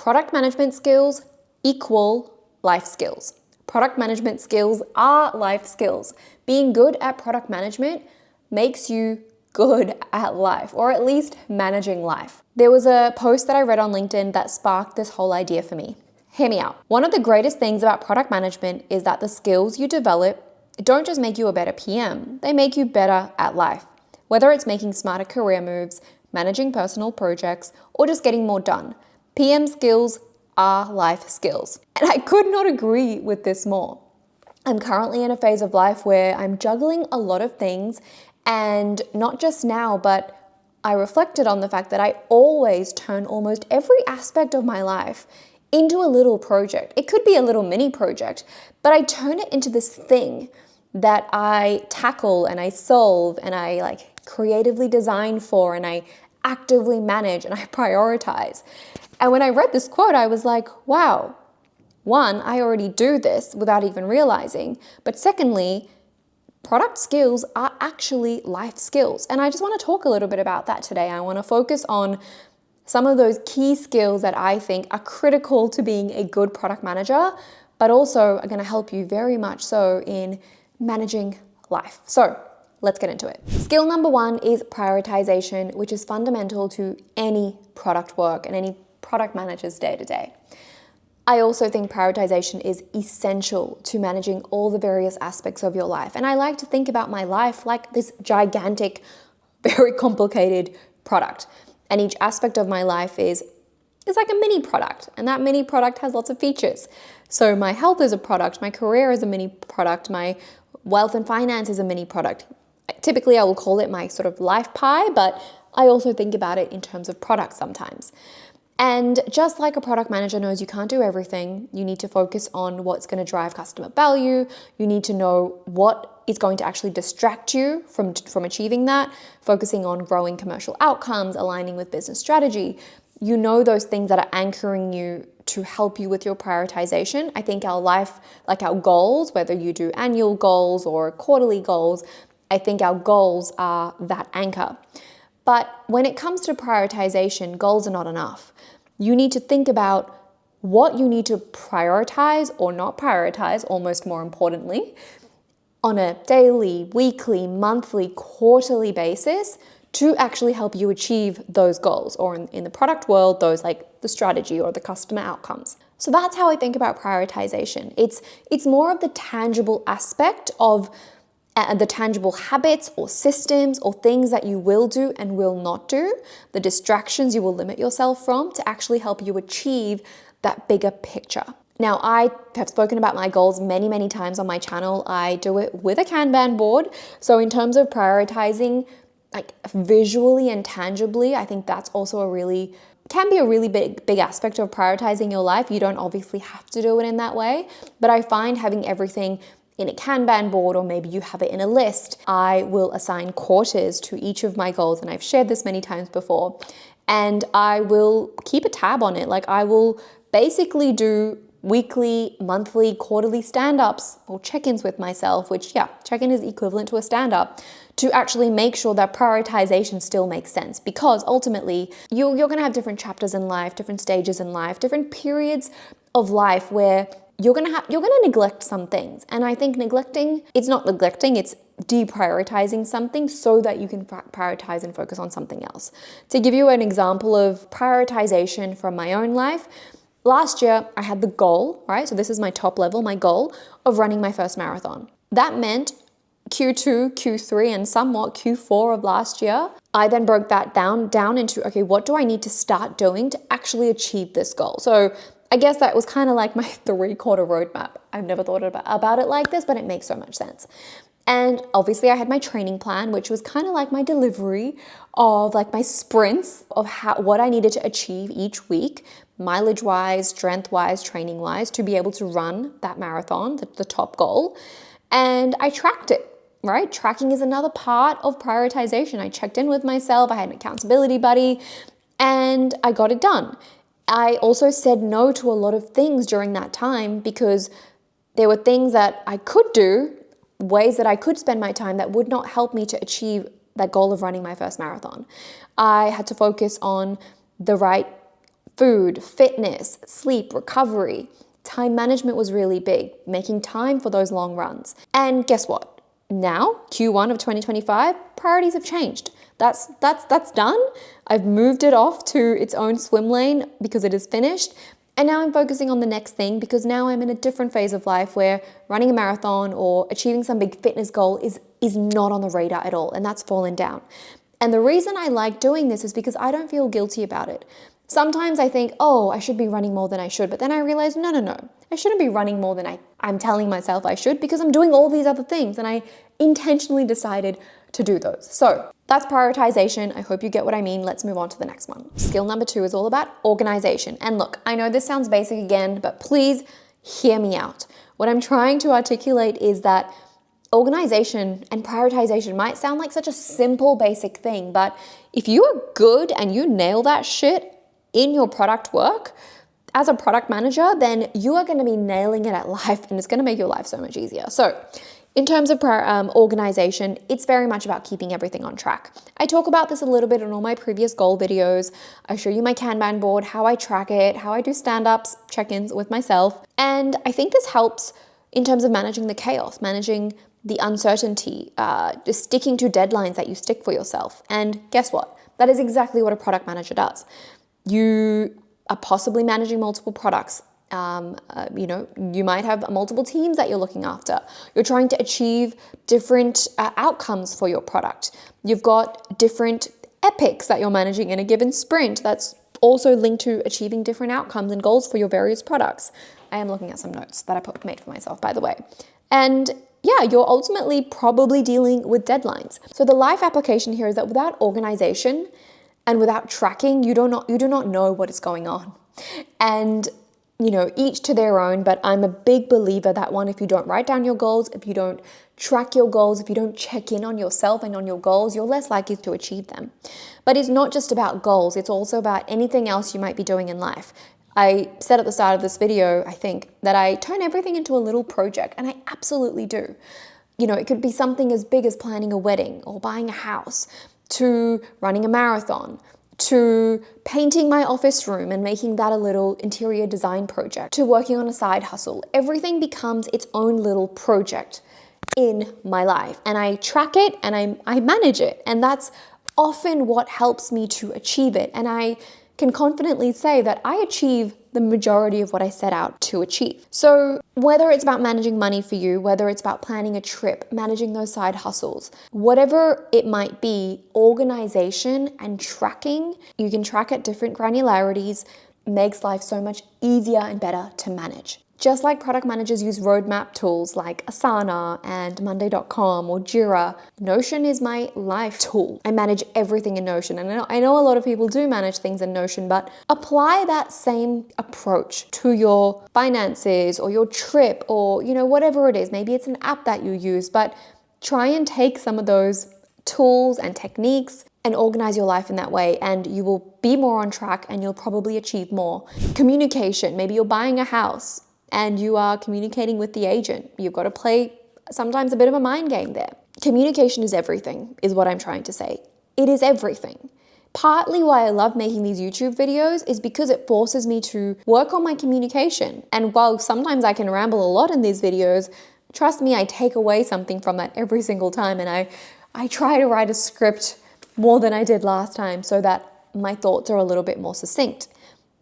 Product management skills equal life skills. Product management skills are life skills. Being good at product management makes you good at life, or at least managing life. There was a post that I read on LinkedIn that sparked this whole idea for me. Hear me out. One of the greatest things about product management is that the skills you develop don't just make you a better PM, they make you better at life. Whether it's making smarter career moves, managing personal projects, or just getting more done, PM skills are life skills. And I could not agree with this more. I'm currently in a phase of life where I'm juggling a lot of things, and not just now, but I reflected on the fact that I always turn almost every aspect of my life into a little project. It could be a little mini project, but I turn it into this thing that I tackle and I solve and I creatively design for and I actively manage and I prioritize. And when I read this quote, I was like, wow, one, I already do this without even realizing. But secondly, product skills are actually life skills. And I just want to talk a little bit about that today. I want to focus on some of those key skills that I think are critical to being a good product manager, but also are going to help you very much so in managing life. So let's get into it. Skill number one is prioritization, which is fundamental to any product work and any product manager's day to day. I also think prioritization is essential to managing all the various aspects of your life. And I like to think about my life like this gigantic, very complicated product. And each aspect of my life is like a mini product. And that mini product has lots of features. So my health is a product, my career is a mini product, my wealth and finance is a mini product. Typically, I will call it my sort of life pie, but I also think about it in terms of products sometimes. And just like a product manager knows you can't do everything, you need to focus on what's going to drive customer value. You need to know what is going to actually distract you from achieving that, focusing on growing commercial outcomes, aligning with business strategy. You know those things that are anchoring you to help you with your prioritization. I think our life, like our goals, whether you do annual goals or quarterly goals, I think our goals are that anchor. But when it comes to prioritization, goals are not enough. You need to think about what you need to prioritize or not prioritize, almost more importantly, on a daily, weekly, monthly, quarterly basis to actually help you achieve those goals, or in the product world, those like the strategy or the customer outcomes. So that's how I think about prioritization. It's more of the tangible aspect of the tangible habits or systems or things that you will do and will not do, the distractions you will limit yourself from to actually help you achieve that bigger picture. Now, I have spoken about my goals many, many times on my channel. I do it with a Kanban board. So in terms of prioritizing, like visually and tangibly, I think that's also can be a really big aspect of prioritizing your life. You don't obviously have to do it in that way, but I find having everything in a Kanban board, or maybe you have it in a list, I will assign quarters to each of my goals. And I've shared this many times before, and I will keep a tab on it. Like I will basically do weekly, monthly, quarterly stand-ups or check-ins with myself, which check-in is equivalent to a stand-up, to actually make sure that prioritization still makes sense. Because ultimately, you're going to have different chapters in life, different stages in life, different periods of life where you're going to neglect some things. And I think it's not neglecting, it's deprioritizing something so that you can prioritize and focus on something else. To give you an example of prioritization from my own life, last year I had the goal, right? So this is my top level, my goal of running my first marathon. That meant Q2, Q3, and somewhat Q4 of last year, I then broke that down into, okay, what do I need to start doing to actually achieve this goal? So I guess that was kind of like my 3-quarter roadmap. I've never thought about it like this, but it makes so much sense. And obviously I had my training plan, which was kind of like my delivery of like my sprints of what I needed to achieve each week, mileage-wise, strength-wise, training-wise, to be able to run that marathon, the top goal. And I tracked it, right? Tracking is another part of prioritization. I checked in with myself, I had an accountability buddy, and I got it done. I also said no to a lot of things during that time because there were things that I could do, ways that I could spend my time that would not help me to achieve that goal of running my first marathon. I had to focus on the right food, fitness, sleep, recovery. Time management was really big, making time for those long runs. And guess what? Now, Q1 of 2025, priorities have changed. That's done. I've moved it off to its own swim lane because it is finished. And now I'm focusing on the next thing because now I'm in a different phase of life where running a marathon or achieving some big fitness goal is not on the radar at all, and that's fallen down. And the reason I like doing this is because I don't feel guilty about it. Sometimes I think, oh, I should be running more than I should, but then I realize, no. I shouldn't be running more than I'm telling myself I should because I'm doing all these other things and I intentionally decided to do those. So that's prioritization. I hope you get what I mean. Let's move on to the next one. Skill number 2 is all about organization. And look, I know this sounds basic again, but please hear me out. What I'm trying to articulate is that organization and prioritization might sound like such a simple, basic thing, but if you are good and you nail that shit in your product work, as a product manager, then you are going to be nailing it at life and it's going to make your life so much easier. So in terms of organization, it's very much about keeping everything on track. I talk about this a little bit in all my previous goal videos. I show you my Kanban board, how I track it, how I do stand-ups, check-ins with myself. And I think this helps in terms of managing the chaos, managing the uncertainty, just sticking to deadlines that you stick for yourself. And guess what? That is exactly what a product manager does. You are possibly managing multiple products. You might have multiple teams that you're looking after. You're trying to achieve different outcomes for your product. You've got different epics that you're managing in a given sprint that's also linked to achieving different outcomes and goals for your various products. I am looking at some notes that I made for myself, by the way. And yeah, you're ultimately probably dealing with deadlines. So the life application here is that without organization and without tracking, you do not know what is going on. And each to their own, but I'm a big believer that if you don't write down your goals, if you don't track your goals, if you don't check in on yourself and on your goals, you're less likely to achieve them. But it's not just about goals, it's also about anything else you might be doing in life. I said at the start of this video, I think, that I turn everything into a little project, and I absolutely do. It could be something as big as planning a wedding or buying a house, to running a marathon, to painting my office room and making that a little interior design project, to working on a side hustle. Everything becomes its own little project in my life. And I track it and I manage it. And that's often what helps me to achieve it. And I can confidently say that I achieve the majority of what I set out to achieve. So whether it's about managing money for you, whether it's about planning a trip, managing those side hustles, whatever it might be, organization and tracking, you can track at different granularities, makes life so much easier and better to manage. Just like product managers use roadmap tools like Asana and Monday.com or Jira, Notion is my life tool. I manage everything in Notion. And I know a lot of people do manage things in Notion, but apply that same approach to your finances or your trip or, whatever it is. Maybe it's an app that you use, but try and take some of those tools and techniques and organize your life in that way, and you will be more on track and you'll probably achieve more. Communication, maybe you're buying a house and you are communicating with the agent. You've got to play sometimes a bit of a mind game there. Communication is everything, is what I'm trying to say. It is everything. Partly why I love making these YouTube videos is because it forces me to work on my communication. And while sometimes I can ramble a lot in these videos, trust me, I take away something from that every single time. And I try to write a script more than I did last time so that my thoughts are a little bit more succinct.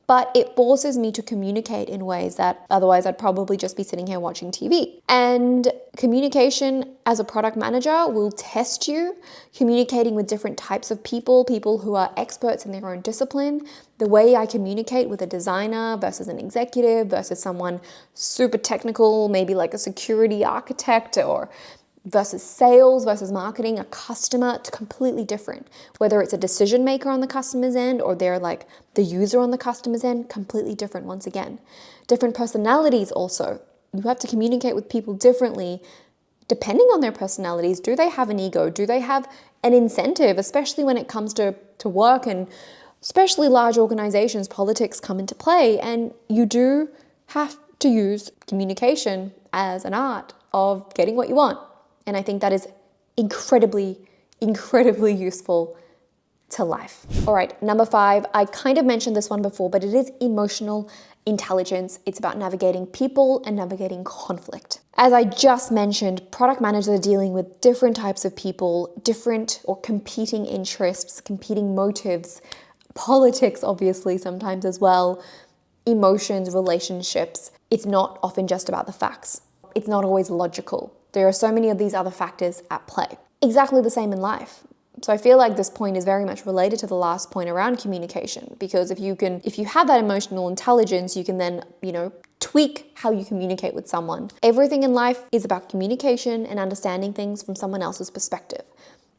But it forces me to communicate in ways that otherwise I'd probably just be sitting here watching TV. And communication as a product manager will test you, communicating with different types of people who are experts in their own discipline. The way I communicate with a designer versus an executive versus someone super technical, maybe like a security architect, or versus sales versus marketing, a customer, it's completely different. Whether it's a decision maker on the customer's end or they're like the user on the customer's end, completely different once again. Different personalities also. You have to communicate with people differently depending on their personalities. Do they have an ego? Do they have an incentive, especially when it comes to work, and especially large organizations, politics come into play, and you do have to use communication as an art of getting what you want. And I think that is incredibly, incredibly useful to life. All right, number 5, I kind of mentioned this one before, but it is emotional intelligence. It's about navigating people and navigating conflict. As I just mentioned, product managers are dealing with different types of people, different or competing interests, competing motives, politics, obviously, sometimes as well, emotions, relationships. It's not often just about the facts. It's not always logical. There are so many of these other factors at play. Exactly the same in life. So I feel like this point is very much related to the last point around communication, because if you have that emotional intelligence, you can then, tweak how you communicate with someone. Everything in life is about communication and understanding things from someone else's perspective.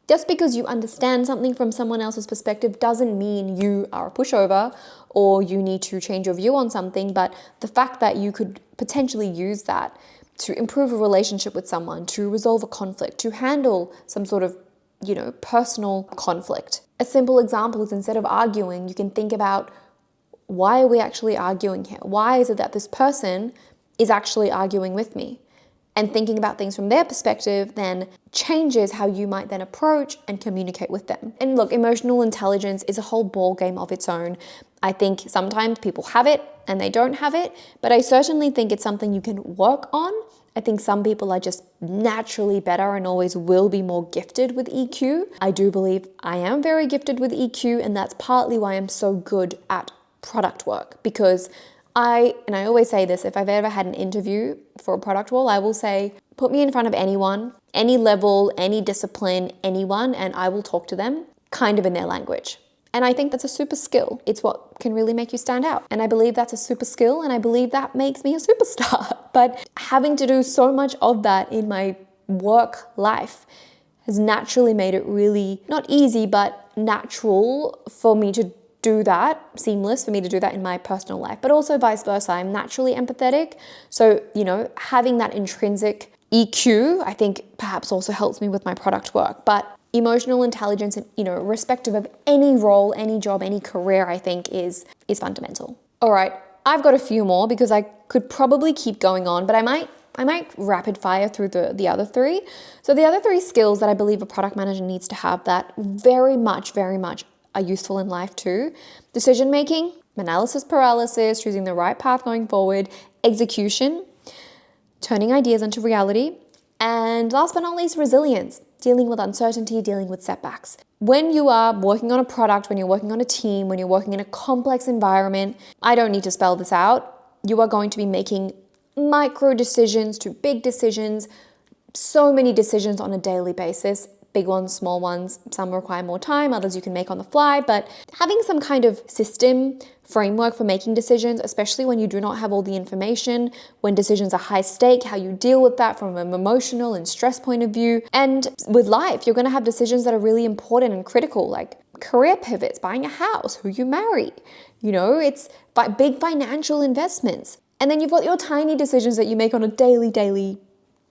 Just because you understand something from someone else's perspective doesn't mean you are a pushover or you need to change your view on something, but the fact that you could potentially use that to improve a relationship with someone, to resolve a conflict, to handle some sort of personal conflict. A simple example is, instead of arguing, you can think about, why are we actually arguing here? Why is it that this person is actually arguing with me? And thinking about things from their perspective then changes how you might then approach and communicate with them. And look, emotional intelligence is a whole ball game of its own. I think sometimes people have it and they don't have it, but I certainly think it's something you can work on. I think some people are just naturally better and always will be more gifted with EQ. I do believe I am very gifted with EQ, and that's partly why I'm so good at product work, because I always say this, if I've ever had an interview for a product role, I will say, put me in front of anyone, any level, any discipline, anyone, and I will talk to them kind of in their language. And I think that's a super skill. It's what can really make you stand out. And I believe that's a super skill, and I believe that makes me a superstar. But having to do so much of that in my work life has naturally made it really, not easy, but natural for me to do that, seamless for me to do that in my personal life, but also vice versa. I'm naturally empathetic. So, having that intrinsic EQ, I think perhaps also helps me with my product work. But emotional intelligence, irrespective of any role, any job, any career, I think is fundamental. All right, I've got a few more because I could probably keep going on, but I might rapid fire through the other 3. So the other 3 skills that I believe a product manager needs to have that very much are useful in life too: decision making, analysis paralysis, choosing the right path going forward, execution, turning ideas into reality, and last but not least, resilience, dealing with uncertainty, dealing with setbacks. When you are working on a product, when you're working on a team, when you're working in a complex environment, I don't need to spell this out. You are going to be making micro decisions to big decisions, so many decisions on a daily basis. Big ones, small ones, some require more time, others you can make on the fly, but having some kind of system, framework for making decisions, especially when you do not have all the information, when decisions are high stake, how you deal with that from an emotional and stress point of view. And with life, you're gonna have decisions that are really important and critical, like career pivots, buying a house, who you marry, it's big financial investments. And then you've got your tiny decisions that you make on a daily,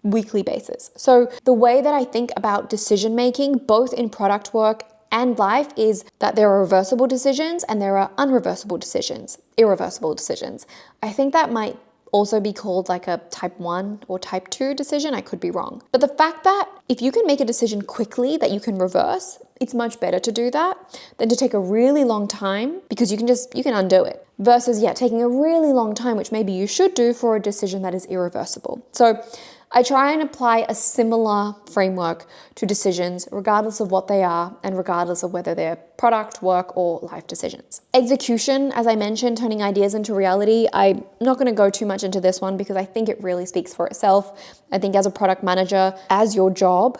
weekly basis. So the way that I think about decision making, both in product work and life, is that there are reversible decisions and there are irreversible decisions. I think that might also be called like a type 1 or type 2 decision. I could be wrong. But the fact that if you can make a decision quickly that you can reverse, it's much better to do that than to take a really long time, because you can undo it, versus taking a really long time, which maybe you should do for a decision that is irreversible. So I try and apply a similar framework to decisions, regardless of what they are and regardless of whether they're product, work, or life decisions. Execution, as I mentioned, turning ideas into reality. I'm not going to go too much into this one because I think it really speaks for itself. I think as a product manager, as your job,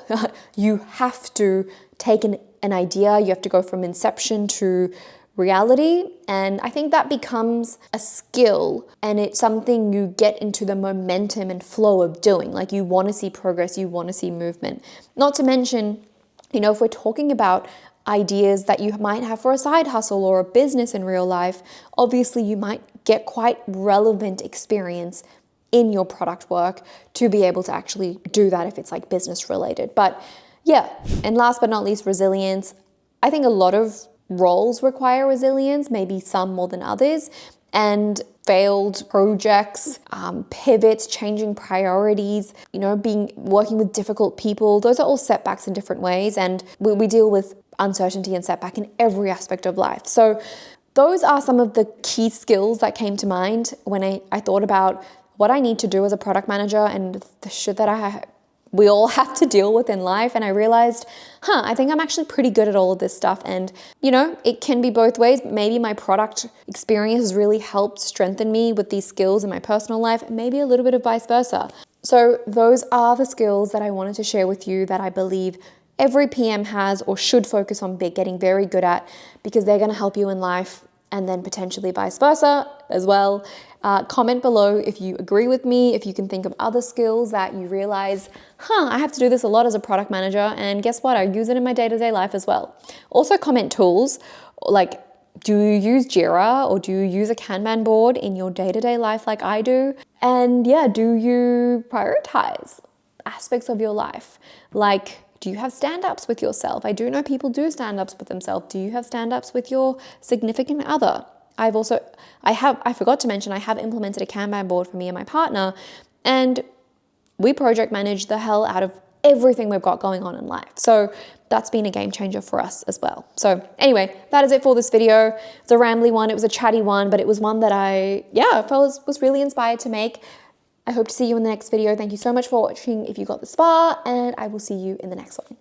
you have to take an idea, you have to go from inception to reality. And I think that becomes a skill, and it's something you get into the momentum and flow of doing. Like, you want to see progress, you want to see movement. Not to mention, if we're talking about ideas that you might have for a side hustle or a business in real life, obviously you might get quite relevant experience in your product work to be able to actually do that if it's like business related. But and last but not least, resilience. I think a lot of roles require resilience, maybe some more than others, and failed projects, pivots, changing priorities, working with difficult people. Those are all setbacks in different ways. And we deal with uncertainty and setback in every aspect of life. So those are some of the key skills that came to mind when I thought about what I need to do as a product manager and the shit that we all have to deal with in life. And I realized, I think I'm actually pretty good at all of this stuff. And, it can be both ways. Maybe my product experience has really helped strengthen me with these skills in my personal life, maybe a little bit of vice versa. So those are the skills that I wanted to share with you that I believe every PM has or should focus on getting very good at, because they're going to help you in life, and then potentially vice versa as well. Comment below if you agree with me, if you can think of other skills that you realize, I have to do this a lot as a product manager, and guess what? I use it in my day-to-day life as well. Also comment tools, like, do you use Jira or do you use a Kanban board in your day-to-day life like I do? And do you prioritize aspects of your life? Like, do you have stand-ups with yourself? I do know people do stand-ups with themselves. Do you have stand-ups with your significant other? I forgot to mention, I have implemented a Kanban board for me and my partner, and we project manage the hell out of everything we've got going on in life. So that's been a game changer for us as well. So anyway, that is it for this video. It's a rambly one, it was a chatty one, but it was one that I felt was really inspired to make. I hope to see you in the next video. Thank you so much for watching if you got this far, and I will see you in the next one.